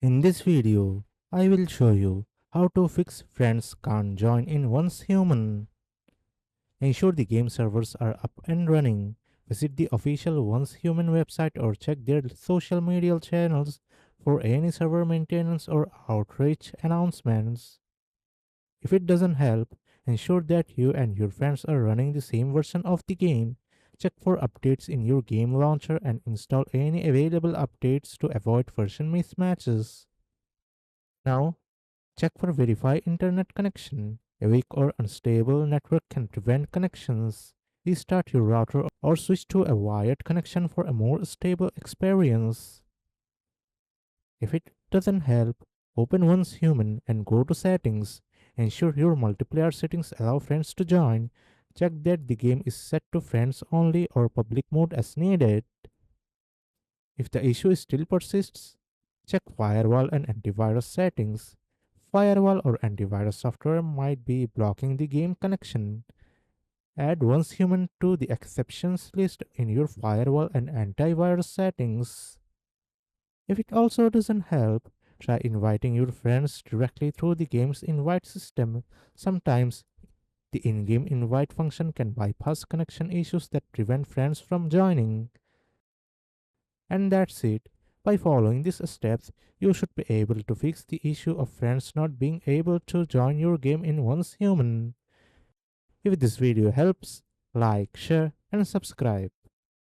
In this video, I will show you how to fix friends can't join in once human. Ensure the game servers are up and running. Visit the official Once Human website or check their social media channels for any server maintenance or outreach announcements. If it doesn't help, ensure that you and your friends are running the same version of the game. Check for updates in your game launcher and install any available updates to avoid version mismatches. Now, check for verify internet connection. A weak or unstable network can prevent connections. Restart your router or switch to a wired connection for a more stable experience. If it doesn't help, open Once Human and go to settings. Ensure your multiplayer settings allow friends to join. Check that the game is set to friends only or public mode as needed. If the issue still persists, check firewall and antivirus settings. Firewall or antivirus software might be blocking the game connection. Add Once Human to the exceptions list in your firewall and antivirus settings. If it also doesn't help, try inviting your friends directly through the game's invite system. Sometimes the in game invite function can bypass connection issues that prevent friends from joining. And that's it. By following these steps, you should be able to fix the issue of friends not being able to join your game in Once Human. If this video helps, like, share, and subscribe.